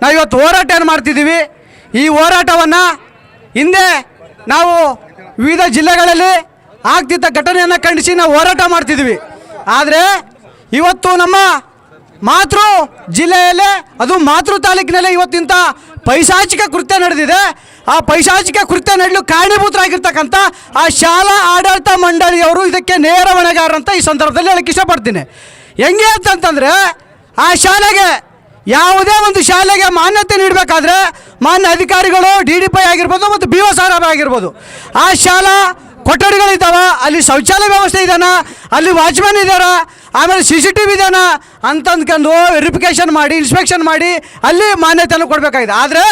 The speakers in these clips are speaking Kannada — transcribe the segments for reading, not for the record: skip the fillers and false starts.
ನಾವು ಇವತ್ತು ಹೋರಾಟವನ್ನು ಮಾಡ್ತಿದ್ದೀವಿ. ಈ ಹೋರಾಟವನ್ನು ಹಿಂದೆ ನಾವು ವಿವಿಧ ಜಿಲ್ಲೆಗಳಲ್ಲಿ ಆಗ್ತಿದ್ದ ಘಟನೆಯನ್ನು ಖಂಡಿಸಿ ನಾವು ಹೋರಾಟ ಮಾಡ್ತಿದ್ವಿ. ಆದರೆ ಇವತ್ತು ನಮ್ಮ ಮಾತೃ ಜಿಲ್ಲೆಯಲ್ಲೇ, ಅದು ಮಾತೃ ತಾಲೂಕಿನಲ್ಲೇ ಇವತ್ತಿಂಥ ಪೈಶಾಚಿಕ ಕೃತ್ಯ ನಡೆದಿದೆ. ಆ ಪೈಶಾಚಿಕ ಕೃತ್ಯ ನಡೆಯಲು ಕಾರಣೀಭೂತರಾಗಿರ್ತಕ್ಕಂಥ ಆ ಶಾಲಾ ಆಡಳಿತ ಮಂಡಳಿಯವರು ಇದಕ್ಕೆ ನೇರ ಹೊಣೆಗಾರರಂತ ಈ ಸಂದರ್ಭದಲ್ಲಿ ಹೇಳಕ್ಕೆ ಇಷ್ಟಪಡ್ತೀನಿ. ಹೆಂಗೆ ಅಂತಂತಂದರೆ, ಆ ಶಾಲೆಗೆ ಯಾವುದೇ ಒಂದು ಶಾಲೆಗೆ ಮಾನ್ಯತೆ ನೀಡಬೇಕಾದ್ರೆ ಮಾನ್ಯ ಅಧಿಕಾರಿಗಳು DDP ಆಗಿರ್ಬೋದು ಮತ್ತು BO ಸಾಹೇಬ್ ಆಗಿರ್ಬೋದು, ಆ ಶಾಲಾ ಕೊಠಡಿಗಳಿದ್ದಾವೆ, ಅಲ್ಲಿ ಶೌಚಾಲಯ ವ್ಯವಸ್ಥೆ ಇದ್ದಾನ, ಅಲ್ಲಿ ವಾಚ್ಮ್ಯಾನ್ ಇದ್ದಾರ, ಆಮೇಲೆ CCTV ಇದ್ದಾನ ಅಂತಂದ್ಕೊಂಡು ವೆರಿಫಿಕೇಷನ್ ಮಾಡಿ ಇನ್ಸ್ಪೆಕ್ಷನ್ ಮಾಡಿ ಅಲ್ಲಿ ಮಾನ್ಯತೆಯನ್ನು ಕೊಡಬೇಕಾಗಿದೆ. ಆದರೆ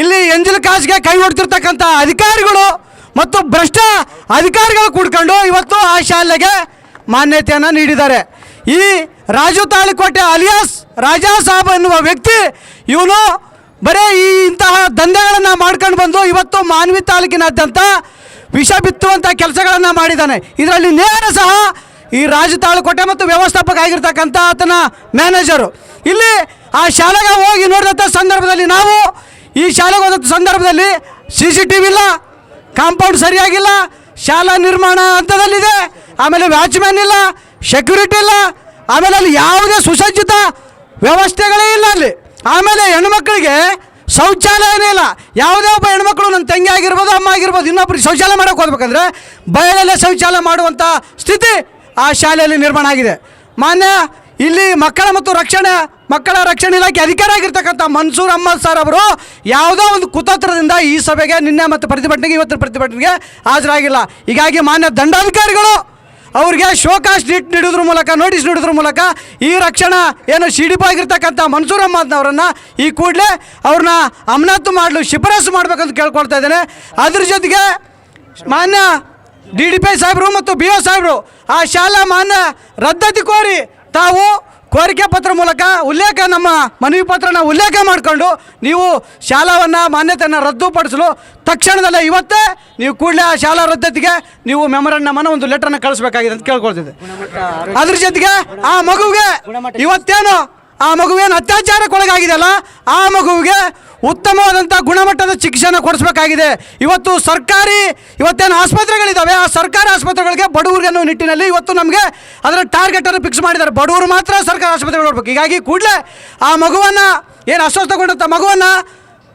ಇಲ್ಲಿ ಎಂಜಲ್ ಕಾಸ್ಗೆ ಕೈ ಹೊಡ್ತಿರ್ತಕ್ಕಂಥ ಅಧಿಕಾರಿಗಳು ಮತ್ತು ಭ್ರಷ್ಟ ಅಧಿಕಾರಿಗಳು ಕೂಡ್ಕೊಂಡು ಇವತ್ತು ಆ ಶಾಲೆಗೆ ಮಾನ್ಯತೆಯನ್ನು ನೀಡಿದ್ದಾರೆ. ಈ ರಾಜು ತಾಳಿಕೋಟೆ ಅಲಿಯಾಸ್ ರಾಜಾ ಸಾಬ್ ಎನ್ನುವ ವ್ಯಕ್ತಿ ಇವನು ಬರೀ ಈ ಇಂತಹ ದಂಧೆಗಳನ್ನು ಮಾಡ್ಕೊಂಡು ಬಂದು ಇವತ್ತು ಮಾನ್ವಿ ತಾಲೂಕಿನಾದ್ಯಂತ ವಿಷ ಬಿತ್ತುವಂಥ ಕೆಲಸಗಳನ್ನು ಮಾಡಿದ್ದಾನೆ. ಇದರಲ್ಲಿ ನೇರ ಸಹ ಈ ರಾಜು ತಾಳಿಕೋಟೆ ಮತ್ತು ವ್ಯವಸ್ಥಾಪಕ ಆಗಿರ್ತಕ್ಕಂಥ ಆತನ ಮ್ಯಾನೇಜರು. ಇಲ್ಲಿ ಆ ಶಾಲೆಗೆ ಹೋಗಿ ನೋಡಿದಂಥ ಸಂದರ್ಭದಲ್ಲಿ, ನಾವು ಈ ಶಾಲೆಗೆ ಹೋದಂಥ ಸಂದರ್ಭದಲ್ಲಿ CCTV ಇಲ್ಲ, ಕಾಂಪೌಂಡ್ ಸರಿಯಾಗಿಲ್ಲ, ಶಾಲಾ ನಿರ್ಮಾಣ ಹಂತದಲ್ಲಿದೆ, ಆಮೇಲೆ ವಾಚ್ಮ್ಯಾನ್ ಇಲ್ಲ, ಸೆಕ್ಯೂರಿಟಿ ಇಲ್ಲ, ಆಮೇಲೆ ಅಲ್ಲಿ ಯಾವುದೇ ಸುಸಜ್ಜಿತ ವ್ಯವಸ್ಥೆಗಳೇ ಇಲ್ಲ ಅಲ್ಲಿ. ಆಮೇಲೆ ಹೆಣ್ಮಕ್ಳಿಗೆ ಶೌಚಾಲಯನೇ ಇಲ್ಲ. ಯಾವುದೇ ಒಬ್ಬ ಹೆಣ್ಮಕ್ಳು, ನನ್ನ ತಂಗಿ ಆಗಿರ್ಬೋದು, ಅಮ್ಮ ಆಗಿರ್ಬೋದು, ಇನ್ನೊಬ್ರಿಗೆ ಶೌಚಾಲಯ ಮಾಡೋಕೆ ಹೋಗ್ಬೇಕಂದ್ರೆ ಬಯಲಲ್ಲೇ ಶೌಚಾಲಯ ಮಾಡುವಂಥ ಸ್ಥಿತಿ ಆ ಶಾಲೆಯಲ್ಲಿ ನಿರ್ಮಾಣ ಆಗಿದೆ. ಮಾನ್ಯ ಇಲ್ಲಿ ಮಕ್ಕಳ ರಕ್ಷಣೆ ಇಲಾಖೆ ಅಧಿಕಾರಿ ಆಗಿರ್ತಕ್ಕಂಥ ಮನ್ಸೂರ್ ಅಹ್ಮದ್ ಸರ್ ಅವರು ಯಾವುದೋ ಒಂದು ಕುತಂತ್ರದಿಂದ ಈ ಸಭೆಗೆ ನಿನ್ನೆ ಮತ್ತು ಪ್ರತಿಭಟನೆಗೆ ಇವತ್ತಿನ ಪ್ರತಿಭಟನೆಗೆ ಹಾಜರಾಗಿಲ್ಲ. ಹೀಗಾಗಿ ಮಾನ್ಯ ದಂಡಾಧಿಕಾರಿಗಳು ಅವ್ರಿಗೆ ಶೋಕಾಸ್ ನೀಡೋದ್ರ ಮೂಲಕ, ನೋಟಿಸ್ ನೀಡೋದ್ರ ಮೂಲಕ ಈ ರಕ್ಷಣಾ ಏನು CDP ಆಗಿರ್ತಕ್ಕಂಥ ಮನ್ಸೂರ್ ಅಹ್ಮದ್ನವರನ್ನು ಈ ಕೂಡಲೇ ಅವ್ರನ್ನ ಅಮಾನತು ಮಾಡಲು ಶಿಫಾರಸು ಮಾಡಬೇಕಂತ ಕೇಳ್ಕೊಳ್ತಾ ಇದ್ದೇನೆ. ಅದ್ರ ಜೊತೆಗೆ ಮಾನ್ಯ DDP ಸಾಹೇಬರು ಮತ್ತು BO ಸಾಹೇಬರು ಆ ಶಾಲಾ ಮಾನ್ಯ ರದ್ದತಿ ಕೋರಿ ತಾವು ಕೋರಿಕೆ ಪತ್ರ ಮೂಲಕ ನಮ್ಮ ಮನವಿ ಪತ್ರನ ಉಲ್ಲೇಖ ಮಾಡಿಕೊಂಡು ನೀವು ಶಾಲಾವನ್ನು ಮಾನ್ಯತೆಯನ್ನು ರದ್ದುಪಡಿಸಲು ತಕ್ಷಣದಲ್ಲೇ ಇವತ್ತೇ ನೀವು ಕೂಡಲೇ ಆ ಶಾಲಾ ರದ್ದತಿಗೆ ನೀವು ಮೆಮೊರಂಡಮನ್ನು ಒಂದು ಲೆಟರ್ನ ಕಳಿಸ್ಬೇಕಾಗಿದೆ ಅಂತ ಕೇಳ್ಕೊಳ್ತಿದ್ದೆ. ಅದ್ರ ಜೊತೆಗೆ ಆ ಮಗುವಿಗೆ ಇವತ್ತೇನು ಆ ಮಗುವೇನು ಅತ್ಯಾಚಾರಕ್ಕೊಳಗಾಗಿದೆಯಲ್ಲ, ಆ ಮಗುವಿಗೆ ಉತ್ತಮವಾದಂಥ ಗುಣಮಟ್ಟದ ಚಿಕಿತ್ಸೆಯನ್ನು ಕೊಡಿಸ್ಬೇಕಾಗಿದೆ. ಇವತ್ತು ಇವತ್ತೇನು ಆಸ್ಪತ್ರೆಗಳಿದ್ದಾವೆ, ಆ ಸರ್ಕಾರಿ ಆಸ್ಪತ್ರೆಗಳಿಗೆ ಬಡವರಿಗೆ ಅನ್ನೋ ನಿಟ್ಟಿನಲ್ಲಿ ಇವತ್ತು ನಮಗೆ ಅದರ ಟಾರ್ಗೆಟನ್ನು ಫಿಕ್ಸ್ ಮಾಡಿದ್ದಾರೆ. ಬಡವರು ಮಾತ್ರ ಸರ್ಕಾರಿ ಆಸ್ಪತ್ರೆಗಳು ನೋಡ್ಬೇಕು. ಹೀಗಾಗಿ ಕೂಡಲೇ ಆ ಮಗುವನ್ನು ಏನು ಅಸ್ವಸ್ಥಗೊಂಡಂಥ ಮಗುವನ್ನು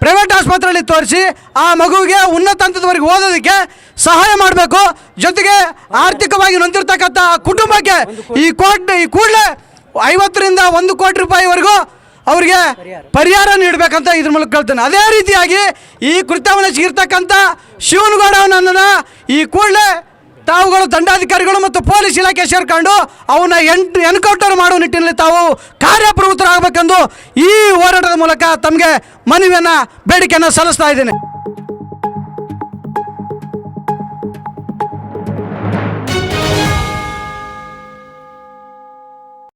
ಪ್ರೈವೇಟ್ ಆಸ್ಪತ್ರೆಯಲ್ಲಿ ತೋರಿಸಿ ಆ ಮಗುವಿಗೆ ಉನ್ನತ ಹಂತದವರೆಗೆ ಓದೋದಕ್ಕೆ ಸಹಾಯ ಮಾಡಬೇಕು. ಜೊತೆಗೆ ಆರ್ಥಿಕವಾಗಿ ನೊಂದಿರ್ತಕ್ಕಂಥ ಕುಟುಂಬಕ್ಕೆ ಈ ಕೂಡಲೇ 50ರಿಂದ 1 ಕೋಟಿ ರೂಪಾಯಿವರೆಗೂ ಅವರಿಗೆ ಪರಿಹಾರ ನೀಡಬೇಕಂತ ಇದ್ರ ಮೂಲಕ ಕೇಳ್ತೇನೆ. ಅದೇ ರೀತಿಯಾಗಿ ಈ ಕೃತ್ಯವನ್ನು ಎಸಗಿರ್ತಕ್ಕಂಥ ಶಿವನಗೌಡನನ್ನು ಈ ಕೂಡಲೇ ತಾವುಗಳು ದಂಡಾಧಿಕಾರಿಗಳು ಮತ್ತು ಪೊಲೀಸ್ ಇಲಾಖೆ ಸೇರ್ಕೊಂಡು ಅವನ್ನ ಎನ್ಕೌಂಟರ್ ಮಾಡುವ ನಿಟ್ಟಿನಲ್ಲಿ ತಾವು ಕಾರ್ಯಪ್ರವೃತ್ತರಾಗಬೇಕೆಂದು ಈ ಹೋರಾಟದ ಮೂಲಕ ತಮಗೆ ಬೇಡಿಕೆಯನ್ನು ಸಲ್ಲಿಸ್ತಾ ಇದ್ದೇನೆ.